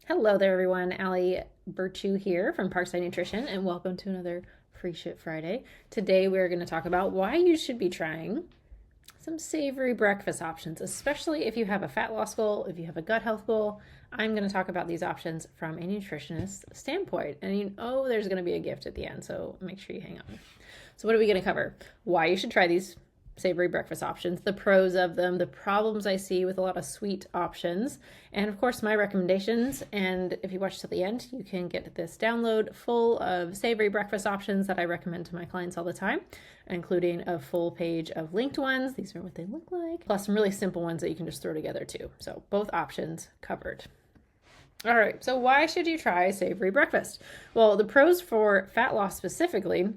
Hello there, everyone. Allie Virtue here from Parkside Nutrition, and welcome to another Free Shit Friday. Today, we're going to talk about why you should be trying some savory breakfast options, especially if you have a fat loss goal, if you have a gut health goal. I'm going to talk about these options from a nutritionist standpoint, and there's going to be a gift at the end, so make sure you hang on. So, what are we going to cover? Why you should try these savory breakfast options, the pros of them, the problems I see with a lot of sweet options, and of course my recommendations. And if you watch till the end, you can get this download full of savory breakfast options that I recommend to my clients all the time, including a full page of linked ones. These are what they look like, plus some really simple ones that you can just throw together too. So both options covered. All right, so why should you try savory breakfast? Well, the pros for fat loss specifically,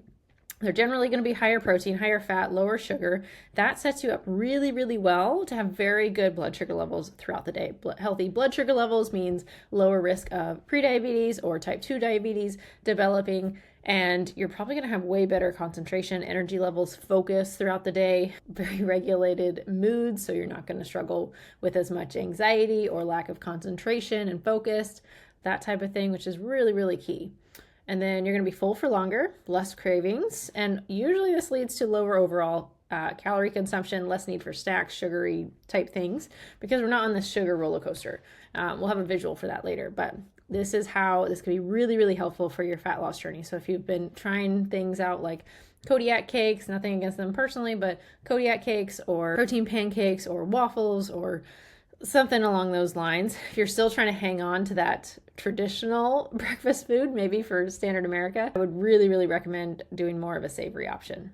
they're generally going to be higher protein, higher fat, lower sugar. That sets you up really, really well to have very good blood sugar levels throughout the day. Healthy blood sugar levels means lower risk of prediabetes or type 2 diabetes developing, and you're probably going to have way better concentration, energy levels, focus throughout the day, very regulated moods, so you're not going to struggle with as much anxiety or lack of concentration and focus, that type of thing, which is really, really key. And then you're going to be full for longer, less cravings, and usually this leads to lower overall calorie consumption, less need for snacks, sugary type things, because we're not on this sugar roller coaster. We'll have a visual for that later, but this is how this can be really, really helpful for your fat loss journey. So if you've been trying things out like Kodiak cakes, nothing against them personally, but Kodiak cakes or protein pancakes or waffles or something along those lines, if you're still trying to hang on to that traditional breakfast food, maybe for standard America, I would really, really recommend doing more of a savory option.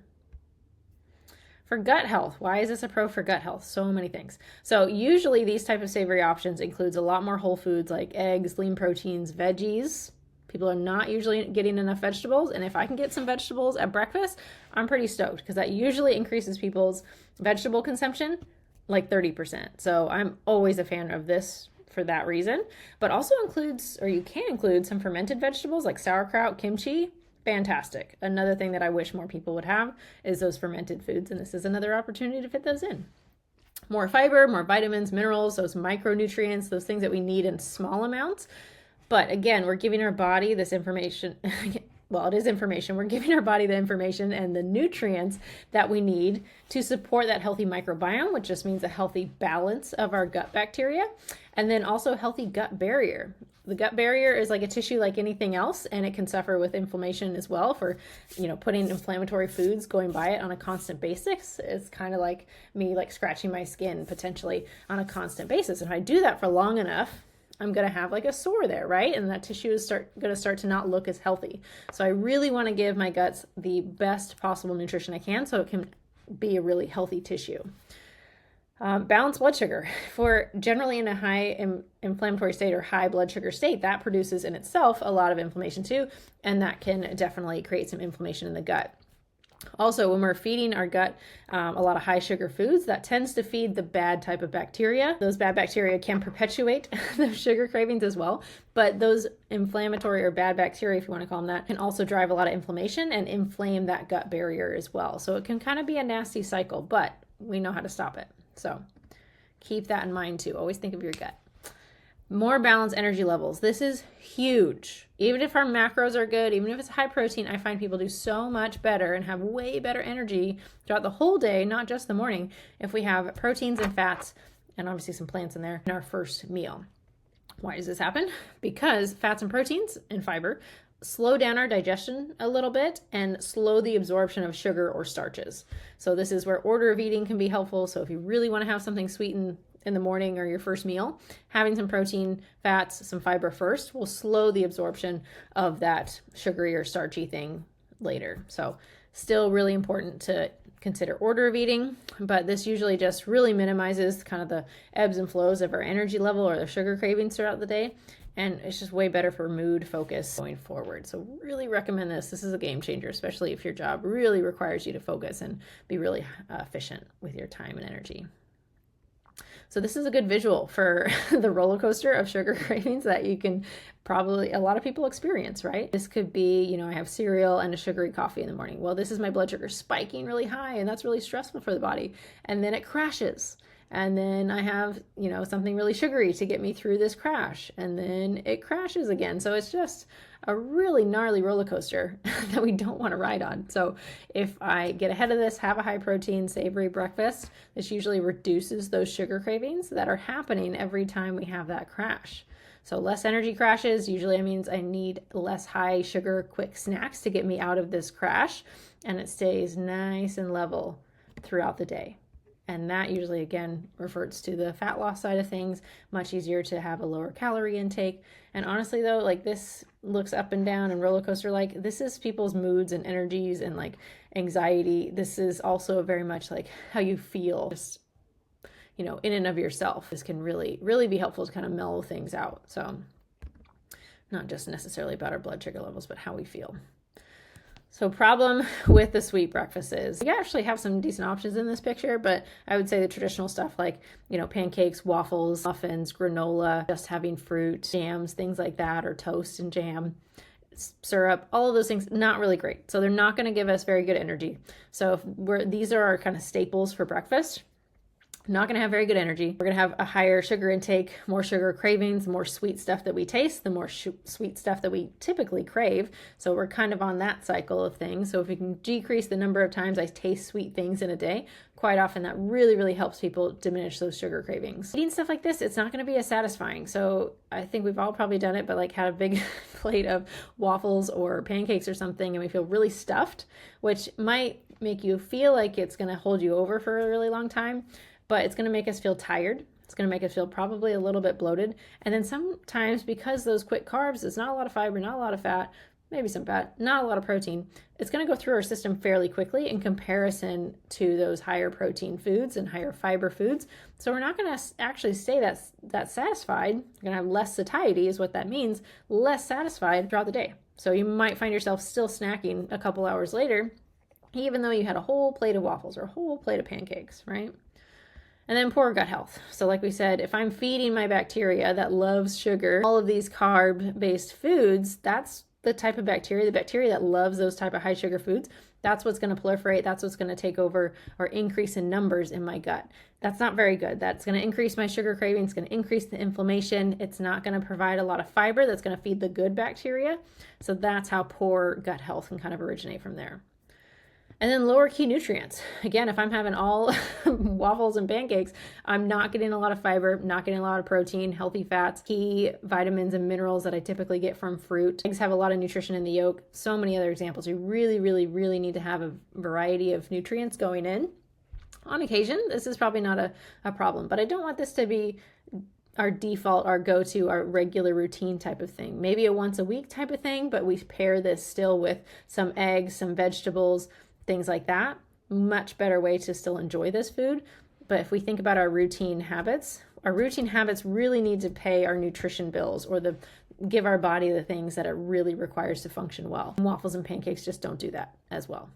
For gut health, why is this a pro for gut health? So many things. So usually these type of savory options includes a lot more whole foods like eggs, lean proteins, veggies. People are not usually getting enough vegetables, and if I can get some vegetables at breakfast, I'm pretty stoked because that usually increases people's vegetable consumption like 30%. So I'm always a fan of this for that reason, but also includes, or you can include, some fermented vegetables like sauerkraut, kimchi. Fantastic. Another thing that I wish more people would have is those fermented foods, and this is another opportunity to fit those in. More fiber, more vitamins, minerals, those micronutrients, those things that we need in small amounts. But again, we're giving our body this information. Well, it is information. We're giving our body the information and the nutrients that we need to support that healthy microbiome, which just means a healthy balance of our gut bacteria, and then also a healthy gut barrier. The gut barrier is like a tissue like anything else, and it can suffer with inflammation as well for, putting inflammatory foods going by it on a constant basis. It's kind of like me scratching my skin potentially on a constant basis. If I do that for long enough, I'm going to have like a sore there, right? And that tissue is going to start to not look as healthy. So I really want to give my guts the best possible nutrition I can so it can be a really healthy tissue. Balanced blood sugar. If we're generally in a high inflammatory state or high blood sugar state, that produces in itself a lot of inflammation too, and that can definitely create some inflammation in the gut. Also, when we're feeding our gut a lot of high sugar foods, that tends to feed the bad type of bacteria. Those bad bacteria can perpetuate those sugar cravings as well. But those inflammatory or bad bacteria, if you want to call them that, can also drive a lot of inflammation and inflame that gut barrier as well. So it can kind of be a nasty cycle, but we know how to stop it. So keep that in mind too. Always think of your gut. More balanced energy levels. This is huge. Even if our macros are good, even if it's high protein, I find people do so much better and have way better energy throughout the whole day, not just the morning, if we have proteins and fats and obviously some plants in there in our first meal. Why does this happen? Because fats and proteins and fiber slow down our digestion a little bit and slow the absorption of sugar or starches. So this is where order of eating can be helpful. So if you really want to have something sweetened in the morning or your first meal, having some protein, fats, some fiber first will slow the absorption of that sugary or starchy thing later. So still really important to consider order of eating, but this usually just really minimizes kind of the ebbs and flows of our energy level or the sugar cravings throughout the day. And it's just way better for mood focus going forward. So really recommend this. This is a game changer, especially if your job really requires you to focus and be really efficient with your time and energy. So this is a good visual for the roller coaster of sugar cravings that you can probably, a lot of people experience, right? This could be, I have cereal and a sugary coffee in the morning. Well, this is my blood sugar spiking really high, and that's really stressful for the body. And then it crashes. And then I have, something really sugary to get me through this crash. And then it crashes again. So it's just a really gnarly roller coaster that we don't want to ride on. So if I get ahead of this, have a high protein, savory breakfast, this usually reduces those sugar cravings that are happening every time we have that crash. So less energy crashes usually means I need less high sugar quick snacks to get me out of this crash, and it stays nice and level throughout the day. And that usually, again, reverts to the fat loss side of things. Much easier to have a lower calorie intake. And honestly, though, like, this looks up and down and roller coaster like. This is people's moods and energies and like anxiety. This is also very much like how you feel, just, in and of yourself. This can really, really be helpful to kind of mellow things out. So not just necessarily about our blood sugar levels, but how we feel. So problem with the sweet breakfast is you actually have some decent options in this picture, but I would say the traditional stuff like, pancakes, waffles, muffins, granola, just having fruit, jams, things like that, or toast and jam, syrup, all of those things, not really great. So they're not going to give us very good energy. So these are our kind of staples for breakfast. Not going to have very good energy. We're going to have a higher sugar intake, more sugar cravings, more sweet stuff that we taste, the more sweet stuff that we typically crave. So we're kind of on that cycle of things. So if we can decrease the number of times I taste sweet things in a day, quite often that really, really helps people diminish those sugar cravings. Eating stuff like this, it's not going to be as satisfying. So I think we've all probably done it, but like had a big plate of waffles or pancakes or something, and we feel really stuffed, which might make you feel like it's going to hold you over for a really long time. But it's going to make us feel tired. It's going to make us feel probably a little bit bloated. And then sometimes, because those quick carbs, it's not a lot of fiber, not a lot of fat, maybe some fat, not a lot of protein, it's going to go through our system fairly quickly in comparison to those higher protein foods and higher fiber foods. So we're not going to actually stay that satisfied. We're going to have less satiety is what that means, less satisfied throughout the day. So you might find yourself still snacking a couple hours later, even though you had a whole plate of waffles or a whole plate of pancakes, right? And then poor gut health. So like we said, if I'm feeding my bacteria that loves sugar, all of these carb-based foods, that's the type of bacteria, the bacteria that loves those type of high sugar foods, that's what's going to proliferate. That's what's going to take over or increase in numbers in my gut. That's not very good. That's going to increase my sugar craving. It's going to increase the inflammation. It's not going to provide a lot of fiber that's going to feed the good bacteria. So that's how poor gut health can kind of originate from there. And then lower key nutrients. Again, if I'm having all waffles and pancakes, I'm not getting a lot of fiber, not getting a lot of protein, healthy fats, key vitamins and minerals that I typically get from fruit. Eggs have a lot of nutrition in the yolk. So many other examples. You really, really, really need to have a variety of nutrients going in. On occasion, this is probably not a problem, but I don't want this to be our default, our go-to, our regular routine type of thing. Maybe a once a week type of thing, but we pair this still with some eggs, some vegetables, things like that. Much better way to still enjoy this food. But if we think about our routine habits really need to pay our nutrition bills or give our body the things that it really requires to function well. Waffles and pancakes just don't do that as well.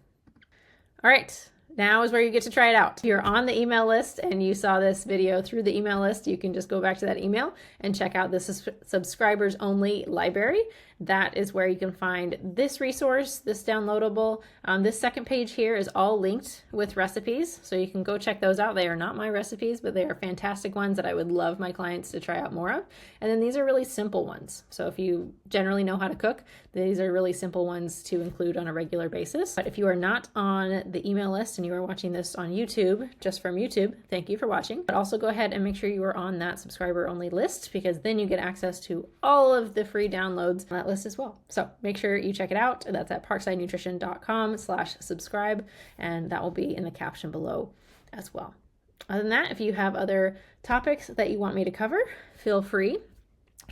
All right. Now is where you get to try it out. If you're on the email list and you saw this video through the email list, you can just go back to that email and check out the subscribers only library. That is where you can find this resource, this downloadable. This second page here is all linked with recipes, so you can go check those out. They are not my recipes, but they are fantastic ones that I would love my clients to try out more of. And then these are really simple ones. So if you generally know how to cook, these are really simple ones to include on a regular basis. But if you are not on the email list and you are watching this on YouTube, just from YouTube, thank you for watching. But also go ahead and make sure you are on that subscriber only list, because then you get access to all of the free downloads on that list as well. So make sure you check it out. That's at parksidenutrition.com/subscribe, and that will be in the caption below as well. Other than that, if you have other topics that you want me to cover, feel free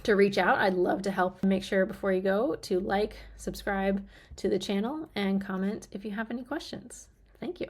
to reach out. I'd love to help. Make sure before you go to like, subscribe to the channel, and comment if you have any questions. Thank you.